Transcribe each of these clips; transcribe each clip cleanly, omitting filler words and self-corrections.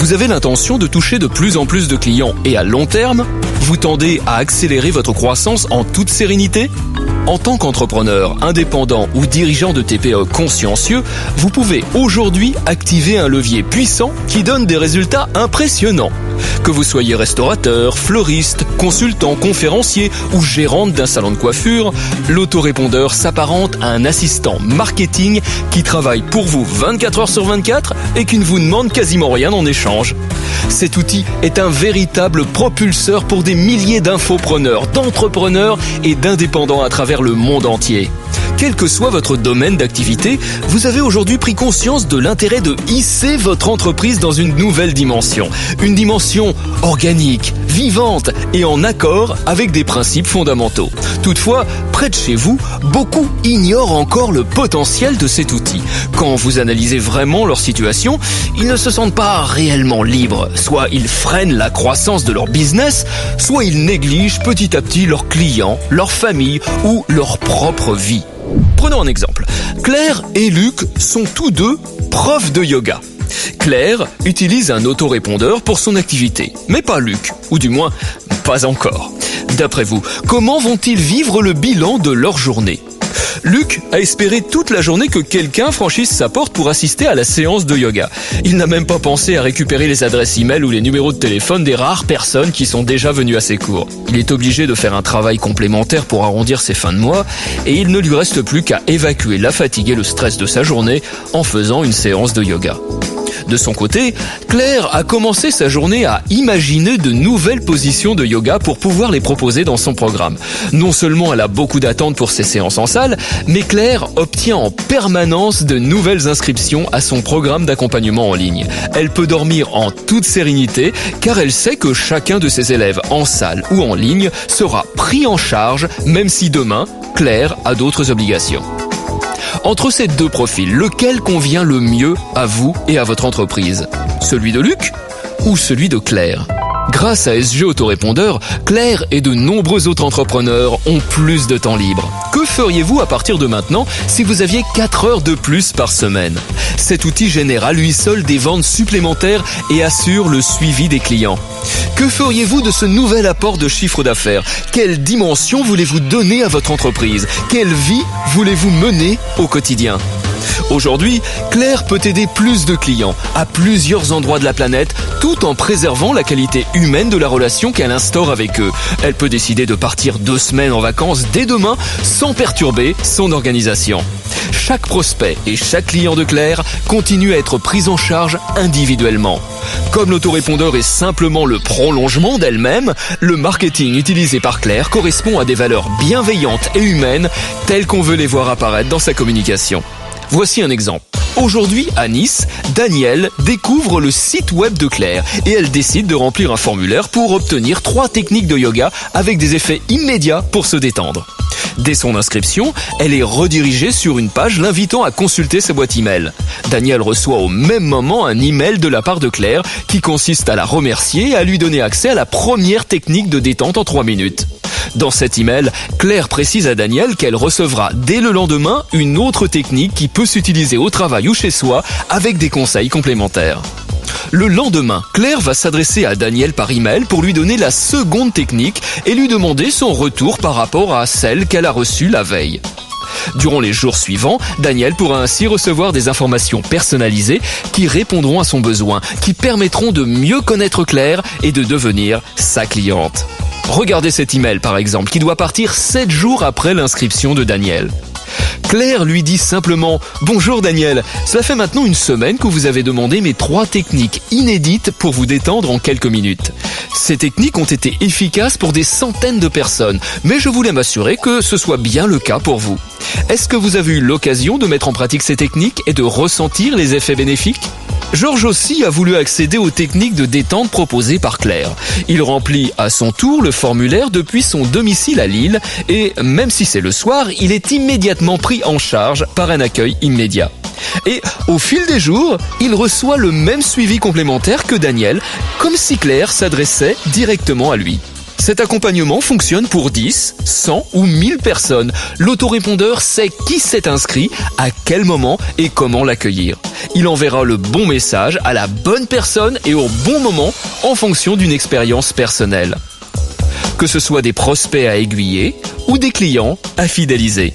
Vous avez l'intention de toucher de plus en plus de clients et à long terme, vous tendez à accélérer votre croissance en toute sérénité ? En tant qu'entrepreneur, indépendant ou dirigeant de TPE consciencieux, vous pouvez aujourd'hui activer un levier puissant qui donne des résultats impressionnants. Que vous soyez restaurateur, fleuriste, consultant, conférencier ou gérante d'un salon de coiffure, l'autorépondeur s'apparente à un assistant marketing qui travaille pour vous 24 heures sur 24 et qui ne vous demande quasiment rien en échange. Cet outil est un véritable propulseur pour des milliers d'infopreneurs, d'entrepreneurs et d'indépendants à travers le monde entier. Quel que soit votre domaine d'activité, vous avez aujourd'hui pris conscience de l'intérêt de hisser votre entreprise dans une nouvelle dimension. Une dimension organique, vivante et en accord avec des principes fondamentaux. Toutefois, près de chez vous, beaucoup ignorent encore le potentiel de cet outil. Quand vous analysez vraiment leur situation, ils ne se sentent pas réellement libres. Soit ils freinent la croissance de leur business, soit ils négligent petit à petit leurs clients, leur famille ou leur propre vie. Prenons un exemple. Claire et Luc sont tous deux profs de yoga. Claire utilise un autorépondeur pour son activité, mais pas Luc, ou du moins pas encore. D'après vous, comment vont-ils vivre le bilan de leur journée ? Luc a espéré toute la journée que quelqu'un franchisse sa porte pour assister à la séance de yoga. Il n'a même pas pensé à récupérer les adresses e-mail ou les numéros de téléphone des rares personnes qui sont déjà venues à ses cours. Il est obligé de faire un travail complémentaire pour arrondir ses fins de mois et il ne lui reste plus qu'à évacuer la fatigue et le stress de sa journée en faisant une séance de yoga. De son côté, Claire a commencé sa journée à imaginer de nouvelles positions de yoga pour pouvoir les proposer dans son programme. Non seulement elle a beaucoup d'attentes pour ses séances en salle, mais Claire obtient en permanence de nouvelles inscriptions à son programme d'accompagnement en ligne. Elle peut dormir en toute sérénité car elle sait que chacun de ses élèves en salle ou en ligne sera pris en charge même si demain, Claire a d'autres obligations. Entre ces deux profils, lequel convient le mieux à vous et à votre entreprise ? Celui de Luc ou celui de Claire ? Grâce à SG Autorépondeur, Claire et de nombreux autres entrepreneurs ont plus de temps libre. Que feriez-vous à partir de maintenant si vous aviez 4 heures de plus par semaine ? Cet outil génère à lui seul des ventes supplémentaires et assure le suivi des clients. Que feriez-vous de ce nouvel apport de chiffre d'affaires ? Quelle dimension voulez-vous donner à votre entreprise ? Quelle vie voulez-vous mener au quotidien ? Aujourd'hui, Claire peut aider plus de clients à plusieurs endroits de la planète tout en préservant la qualité humaine de la relation qu'elle instaure avec eux. Elle peut décider de partir 2 semaines en vacances dès demain sans perturber son organisation. Chaque prospect et chaque client de Claire continue à être pris en charge individuellement. Comme l'autorépondeur est simplement le prolongement d'elle-même, le marketing utilisé par Claire correspond à des valeurs bienveillantes et humaines telles qu'on veut les voir apparaître dans sa communication. Voici un exemple. Aujourd'hui, à Nice, Danielle découvre le site web de Claire et elle décide de remplir un formulaire pour obtenir 3 techniques de yoga avec des effets immédiats pour se détendre. Dès son inscription, elle est redirigée sur une page l'invitant à consulter sa boîte email. Danielle reçoit au même moment un email de la part de Claire qui consiste à la remercier et à lui donner accès à la première technique de détente en 3 minutes. Dans cet email, Claire précise à Danielle qu'elle recevra dès le lendemain une autre technique qui peut s'utiliser au travail ou chez soi avec des conseils complémentaires. Le lendemain, Claire va s'adresser à Danielle par email pour lui donner la seconde technique et lui demander son retour par rapport à celle qu'elle a reçue la veille. Durant les jours suivants, Danielle pourra ainsi recevoir des informations personnalisées qui répondront à son besoin, qui permettront de mieux connaître Claire et de devenir sa cliente. Regardez cet email par exemple, qui doit partir 7 jours après l'inscription de Danielle. Claire lui dit simplement « Bonjour Danielle, cela fait maintenant 1 semaine que vous avez demandé mes 3 techniques inédites pour vous détendre en quelques minutes. Ces techniques ont été efficaces pour des centaines de personnes, mais je voulais m'assurer que ce soit bien le cas pour vous. Est-ce que vous avez eu l'occasion de mettre en pratique ces techniques et de ressentir les effets bénéfiques ? » Georges aussi a voulu accéder aux techniques de détente proposées par Claire. Il remplit à son tour le formulaire depuis son domicile à Lille et même si c'est le soir, il est immédiatement pris en charge par un accueil immédiat. Et au fil des jours, il reçoit le même suivi complémentaire que Danielle, comme si Claire s'adressait directement à lui. Cet accompagnement fonctionne pour 10, 100 ou 1000 personnes. L'autorépondeur sait qui s'est inscrit, à quel moment et comment l'accueillir. Il enverra le bon message à la bonne personne et au bon moment en fonction d'une expérience personnelle. Que ce soit des prospects à aiguiller ou des clients à fidéliser.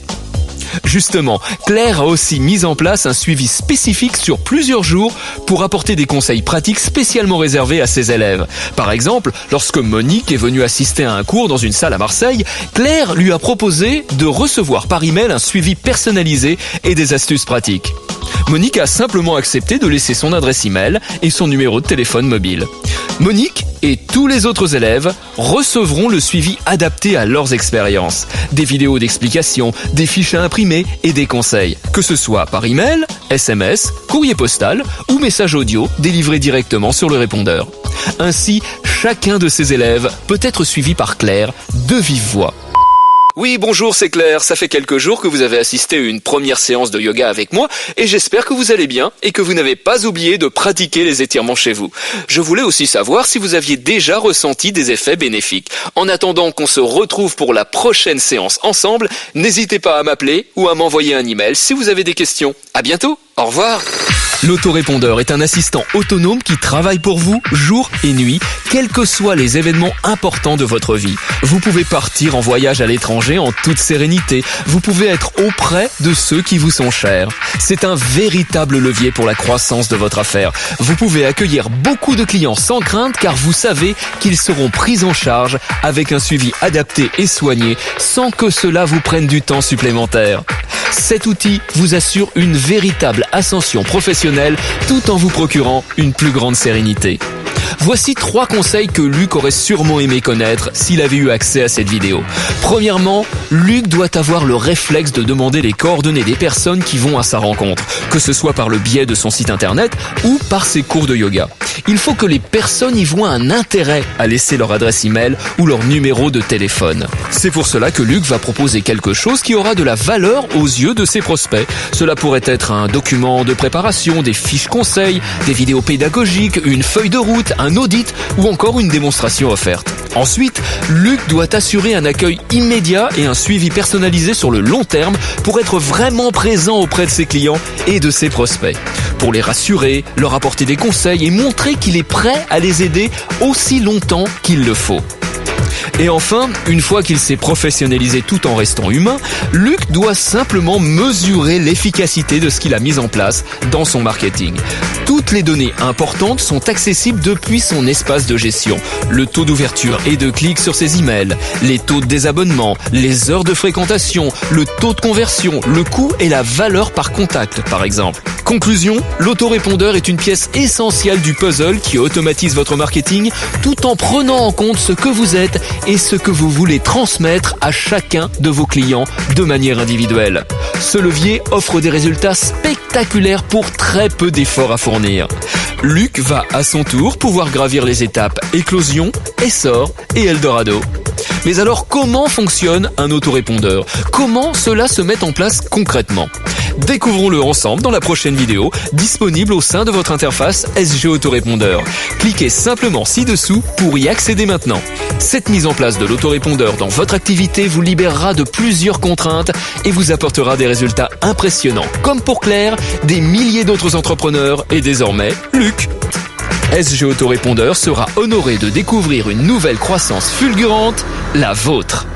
Justement, Claire a aussi mis en place un suivi spécifique sur plusieurs jours pour apporter des conseils pratiques spécialement réservés à ses élèves. Par exemple, lorsque Monique est venue assister à un cours dans une salle à Marseille, Claire lui a proposé de recevoir par email un suivi personnalisé et des astuces pratiques. Monique a simplement accepté de laisser son adresse email et son numéro de téléphone mobile. Monique et tous les autres élèves recevront le suivi adapté à leurs expériences. Des vidéos d'explications, des fiches à imprimer et des conseils. Que ce soit par email, SMS, courrier postal ou message audio délivré directement sur le répondeur. Ainsi, chacun de ces élèves peut être suivi par Claire de vive voix. Oui, bonjour, c'est Claire. Ça fait quelques jours que vous avez assisté à une première séance de yoga avec moi et j'espère que vous allez bien et que vous n'avez pas oublié de pratiquer les étirements chez vous. Je voulais aussi savoir si vous aviez déjà ressenti des effets bénéfiques. En attendant qu'on se retrouve pour la prochaine séance ensemble, n'hésitez pas à m'appeler ou à m'envoyer un email si vous avez des questions. À bientôt. Au revoir. L'autorépondeur est un assistant autonome qui travaille pour vous jour et nuit, quels que soient les événements importants de votre vie. Vous pouvez partir en voyage à l'étranger en toute sérénité. Vous pouvez être auprès de ceux qui vous sont chers. C'est un véritable levier pour la croissance de votre affaire. Vous pouvez accueillir beaucoup de clients sans crainte car vous savez qu'ils seront pris en charge avec un suivi adapté et soigné sans que cela vous prenne du temps supplémentaire. Cet outil vous assure une véritable ascension professionnelle tout en vous procurant une plus grande sérénité. Voici 3 conseils que Luc aurait sûrement aimé connaître s'il avait eu accès à cette vidéo. Premièrement, Luc doit avoir le réflexe de demander les coordonnées des personnes qui vont à sa rencontre, que ce soit par le biais de son site internet ou par ses cours de yoga. Il faut que les personnes y voient un intérêt à laisser leur adresse email ou leur numéro de téléphone. C'est pour cela que Luc va proposer quelque chose qui aura de la valeur aux yeux de ses prospects. Cela pourrait être un document de préparation, des fiches conseils, des vidéos pédagogiques, une feuille de route, un audit ou encore une démonstration offerte. Ensuite, Luc doit assurer un accueil immédiat et un suivi personnalisé sur le long terme pour être vraiment présent auprès de ses clients et de ses prospects. Pour les rassurer, leur apporter des conseils et montrer qu'il est prêt à les aider aussi longtemps qu'il le faut. Et enfin, une fois qu'il s'est professionnalisé tout en restant humain, Luc doit simplement mesurer l'efficacité de ce qu'il a mis en place dans son marketing. Toutes les données importantes sont accessibles depuis son espace de gestion. Le taux d'ouverture et de clics sur ses emails, les taux de désabonnement, les heures de fréquentation, le taux de conversion, le coût et la valeur par contact, par exemple. Conclusion, l'autorépondeur est une pièce essentielle du puzzle qui automatise votre marketing tout en prenant en compte ce que vous êtes et ce que vous voulez transmettre à chacun de vos clients de manière individuelle. Ce levier offre des résultats spectaculaires pour très peu d'efforts à fournir. Luc va à son tour pouvoir gravir les étapes éclosion, essor et Eldorado. Mais alors comment fonctionne un autorépondeur? Comment cela se met en place concrètement? Découvrons-le ensemble dans la prochaine vidéo, disponible au sein de votre interface SG Autorépondeur. Cliquez simplement ci-dessous pour y accéder maintenant. Cette mise en place de l'autorépondeur dans votre activité vous libérera de plusieurs contraintes et vous apportera des résultats impressionnants, comme pour Claire, des milliers d'autres entrepreneurs et désormais Luc. SG Autorépondeur sera honoré de découvrir une nouvelle croissance fulgurante, la vôtre.